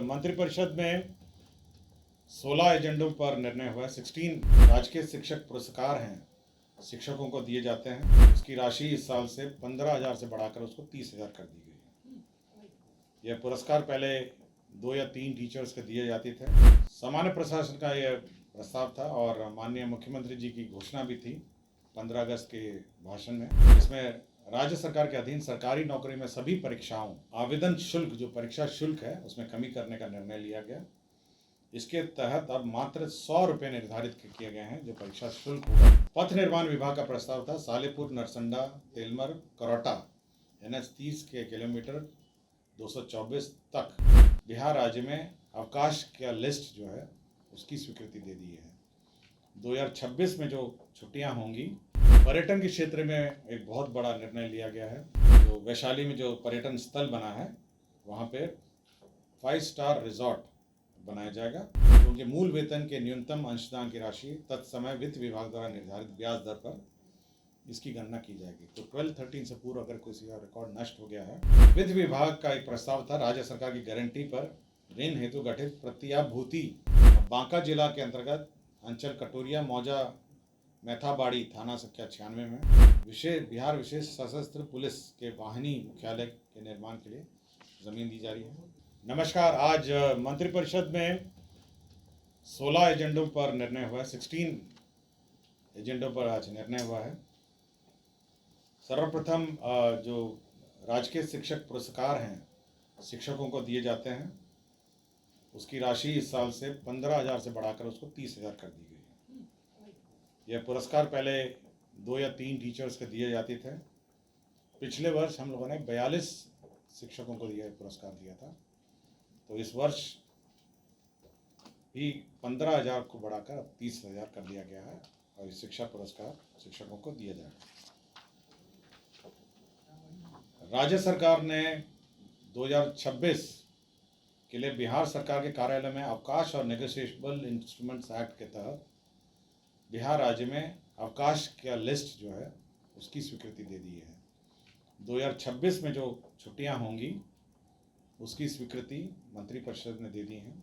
मंत्रिपरिषद में 16 एजेंडों पर निर्णय हुआ है। 16 राजकीय शिक्षक पुरस्कार हैं, शिक्षकों को दिए जाते हैं। इसकी राशि इस साल से 15,000 से बढ़ाकर उसको 30,000 कर दी गई है। यह पुरस्कार पहले 2 या 3 टीचर्स को दिए जाते थे। सामान्य प्रशासन का यह प्रस्ताव था और माननीय मुख्यमंत्री जी की घोषणा भी थी 15 अगस्त के भाषण में। इसमें राज्य सरकार के अधीन सरकारी नौकरी में सभी परीक्षाओं आवेदन शुल्क, जो परीक्षा शुल्क है, उसमें कमी करने का निर्णय लिया गया। इसके तहत अब मात्र 100 रुपये निर्धारित किए गए हैं जो परीक्षा शुल्क होगा। पथ निर्माण विभाग का प्रस्ताव था सालेपुर, नरसंडा, तेलमर, करौटा NH 30 के किलोमीटर 224 तक बिहार राज्य में अवकाश का लिस्ट जो है उसकी स्वीकृति दे दी है। 2026 में जो छुट्टियां होंगी, पर्यटन के क्षेत्र में एक बहुत बड़ा निर्णय लिया गया है। जो वैशाली में जो पर्यटन स्थल बना है वहाँ पे 5 स्टार रिजॉर्ट बनाया जाएगा। तो उनके मूल वेतन के न्यूनतम अंशदान की राशि तत्समय वित्त विभाग द्वारा निर्धारित ब्याज दर पर इसकी गणना की जाएगी। तो 12-13 से पूर्व अगर किसी का रिकॉर्ड नष्ट हो गया है। वित्त विभाग का एक प्रस्ताव था राज्य सरकार की गारंटी पर ऋण हेतु गठित प्रतिभूति बांका जिला के अंतर्गत अंचल कटोरिया, मौजा, मैथाबाड़ी थाना संख्या 96 में बिहार विशेष सशस्त्र पुलिस के वाहिनी मुख्यालय के निर्माण के लिए जमीन दी जा रही है। नमस्कार, आज मंत्रिपरिषद में 16 एजेंडों पर निर्णय हुआ है। 16 एजेंडों पर आज निर्णय हुआ है। सर्वप्रथम जो राजकीय शिक्षक पुरस्कार हैं, शिक्षकों को दिए जाते हैं, उसकी राशि इस साल से 15,000 से बढ़ाकर उसको 30,000 कर दी गई है। यह पुरस्कार पहले 2 या 3 टीचर्स को दिए जाते थे। पिछले वर्ष हम लोगों ने 42 शिक्षकों को यह पुरस्कार दिया था। तो इस वर्ष भी 15,000 को बढ़ाकर 30,000 कर दिया गया है और इस शिक्षा पुरस्कार शिक्षकों को दिया जाएगा। राज्य सरकार ने 2026 के लिए बिहार सरकार के कार्यालय में अवकाश और नेगोशिएबल इंस्ट्रूमेंट्स एक्ट के तहत बिहार राज्य में अवकाश का लिस्ट जो है उसकी स्वीकृति दे दी है। 2026 में जो छुट्टियां होंगी उसकी स्वीकृति मंत्रिपरिषद ने दे दी है।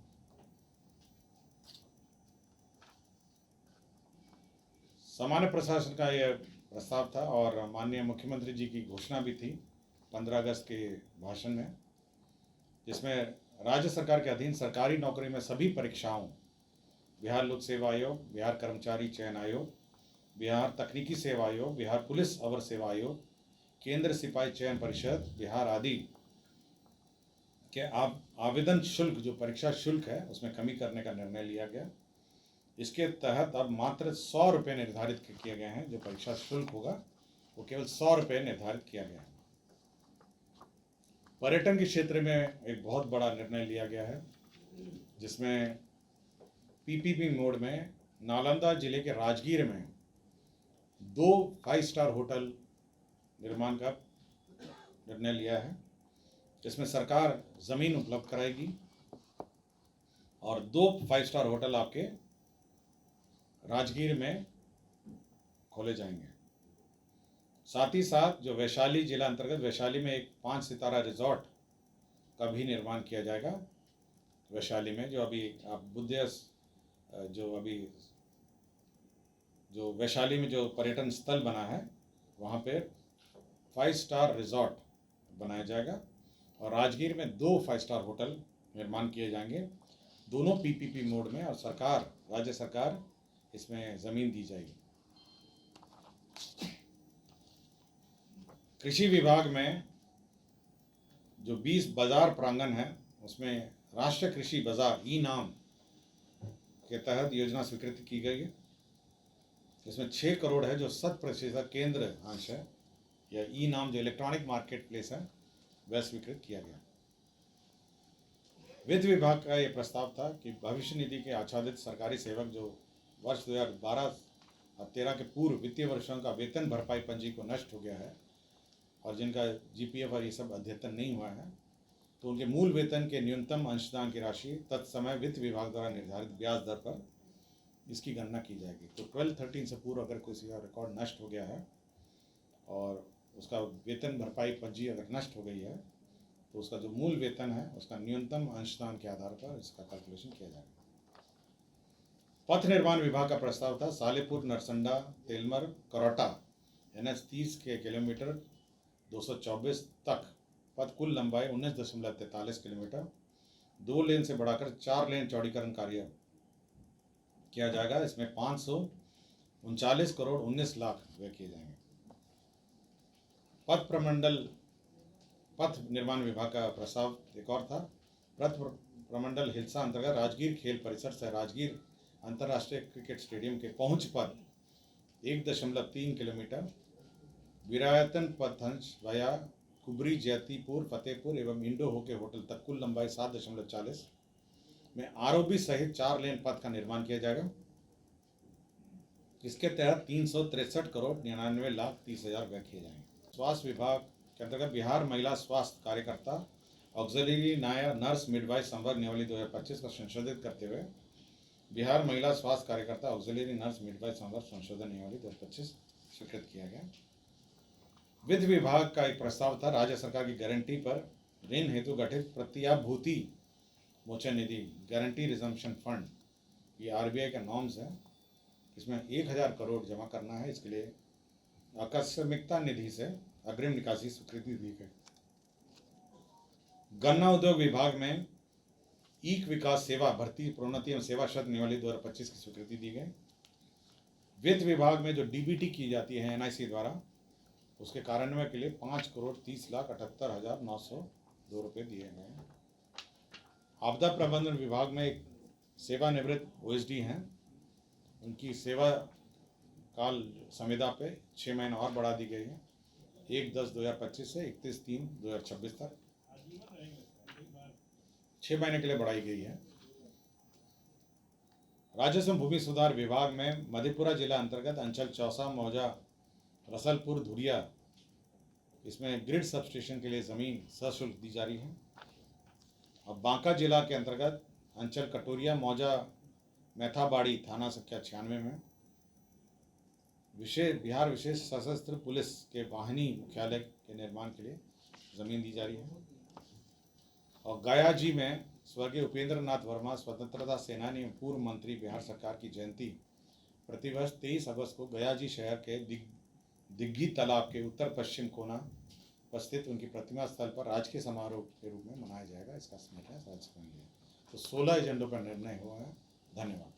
सामान्य प्रशासन का यह प्रस्ताव था और माननीय मुख्यमंत्री जी की घोषणा भी थी 15 अगस्त के भाषण में, जिसमें राज्य सरकार के अधीन सरकारी नौकरी में सभी परीक्षाओं बिहार लोक सेवा आयोग, बिहार कर्मचारी चयन आयोग, बिहार तकनीकी सेवा आयोग, बिहार पुलिस अवर सेवा आयोग, केंद्र सिपाही चयन परिषद बिहार आदि के आवेदन शुल्क, जो परीक्षा शुल्क है, उसमें कमी करने का निर्णय लिया गया। इसके तहत अब मात्र 100 रुपये निर्धारित किए गए हैं जो परीक्षा शुल्क होगा, वो केवल 100 रुपये निर्धारित किया गया है। पर्यटन के क्षेत्र में एक बहुत बड़ा निर्णय लिया गया है, जिसमें PPP मोड में नालंदा जिले के राजगीर में 2 5 स्टार होटल निर्माण का निर्णय लिया है, जिसमें सरकार ज़मीन उपलब्ध कराएगी और 2 5 स्टार होटल आपके राजगीर में खोले जाएंगे। साथ ही साथ जो वैशाली जिला अंतर्गत वैशाली में एक 5 सितारा रिजॉर्ट का भी निर्माण किया जाएगा। वैशाली में जो अभी आप जो वैशाली में जो पर्यटन स्थल बना है वहाँ पे 5 स्टार रिजॉर्ट बनाया जाएगा और राजगीर में 2 5 स्टार होटल निर्माण किए जाएंगे, दोनों PPP मोड में, और राज्य सरकार इसमें ज़मीन दी जाएगी। कृषि विभाग में जो 20 बाजार प्रांगण है उसमें राष्ट्रीय कृषि बाजार ई-नाम के तहत योजना स्वीकृति की गई है। इसमें 6 करोड़ है जो 100% केंद्र अंश है। यह ई-नाम जो इलेक्ट्रॉनिक मार्केट प्लेस है वह स्वीकृत किया गया। वित्त विभाग का यह प्रस्ताव था कि भविष्य निधि के आच्छादित सरकारी सेवक जो वर्ष 2012-13 के पूर्व वित्तीय वर्षों का वेतन भरपाई पंजी को नष्ट हो गया है और जिनका GPF और ये सब अद्यतन नहीं हुआ है, तो उनके मूल वेतन के न्यूनतम अंशदान की राशि तत्समय वित्त विभाग द्वारा निर्धारित ब्याज दर पर इसकी गणना की जाएगी। तो 12-13 से पूर्व अगर किसी का रिकॉर्ड नष्ट हो गया है और उसका वेतन भरपाई पंजी अगर नष्ट हो गई है तो उसका जो मूल वेतन है उसका न्यूनतम अंशदान के आधार पर इसका कैलकुलेशन किया जाएगा। पथ निर्माण विभाग का प्रस्ताव था सालेपुर नरसंडा तेलमर करौटा NH 30 के किलोमीटर 224 तक पथ कुल लंबाई 19.43 किलोमीटर 2 लेन से बढ़ाकर 4 लेन चौड़ीकरण कार्य किया जाएगा। इसमें 539 करोड़ 19 लाख व्यय किए जाएंगे। पथ निर्माण विभाग का प्रस्ताव एक और था। पथ प्रमंडल हिलसा अंतर्गत राजगीर खेल परिसर से राजगीर अंतर्राष्ट्रीय क्रिकेट स्टेडियम के पहुंच पथ 1.3 किलोमीटर, विरायतन पथंश वया कुबरी जैतीपुर फतेहपुर एवं इंडो होके होटल तक कुल लंबाई 7.40 में आरओबी सहित 4 लेन पथ का निर्माण किया जाएगा। इसके तहत 363 करोड़ 99 लाख 30 हजार व्यय किए जाएंगे। स्वास्थ्य विभाग के अंतर्गत बिहार महिला स्वास्थ्य कार्यकर्ता ऑक्सिलरी नर्स मिडवाइफ संवर्ग नियमावली 2025 को संशोधित करते हुए बिहार महिला स्वास्थ्य कार्यकर्ता ऑक्सिलरी नर्स मिडवाइफ संवर्ग संशोधन नियमावली 2025 स्वीकृत किया गया। वित्त विभाग का एक प्रस्ताव था राज्य सरकार की गारंटी पर ऋण हेतु गठित प्रत्याभूति मोचन निधि गारंटी रिजम्पशन फंड, ये RBI का नॉर्म्स है। इसमें 1000 करोड़ जमा करना है। इसके लिए आकस्मिकता निधि से अग्रिम निकासी स्वीकृति दी गई। गन्ना उद्योग विभाग में ईक विकास सेवा भर्ती प्रोन्नति एवं सेवा शर्त नियमावली 2025 की स्वीकृति दी गई। वित्त विभाग में जो DBT की जाती है NIC द्वारा, उसके कार्यान्वयन के लिए 5 करोड़ 30 लाख 78,902 रुपये दिए गए हैं। आपदा प्रबंधन विभाग में एक सेवानिवृत्त OSD हैं, उनकी सेवा काल संविदा पे 6 महीने और बढ़ा दी गई है। 1/10/2025 से 31/3/2026 तक 6 महीने के लिए बढ़ाई गई है। राजस्व एवं भूमि सुधार विभाग में मधेपुरा जिला अंतर्गत अंचल चौसा मौजा रसलपुर धुरिया, इसमें ग्रिड सबस्टेशन के लिए ज़मीन सशुल्क दी जा रही है। और बांका जिला के अंतर्गत अंचल कटोरिया मौजा मैथाबाड़ी थाना संख्या 96 में बिहार विशेष सशस्त्र पुलिस के वाहिनी मुख्यालय के निर्माण के लिए ज़मीन दी जा रही है। और गया जी में स्वर्गीय उपेंद्र नाथ वर्मा स्वतंत्रता सेनानी एवं पूर्व मंत्री बिहार सरकार की जयंती प्रतिवर्ष 23 अगस्त को गया जी शहर के दिग्गी तालाब के उत्तर पश्चिम कोना पर स्थित उनकी प्रतिमा स्थल पर राजकीय समारोह के रूप में मनाया जाएगा। इसका समय है राज्य। तो 16 एजेंडों पर निर्णय हुआ है। धन्यवाद।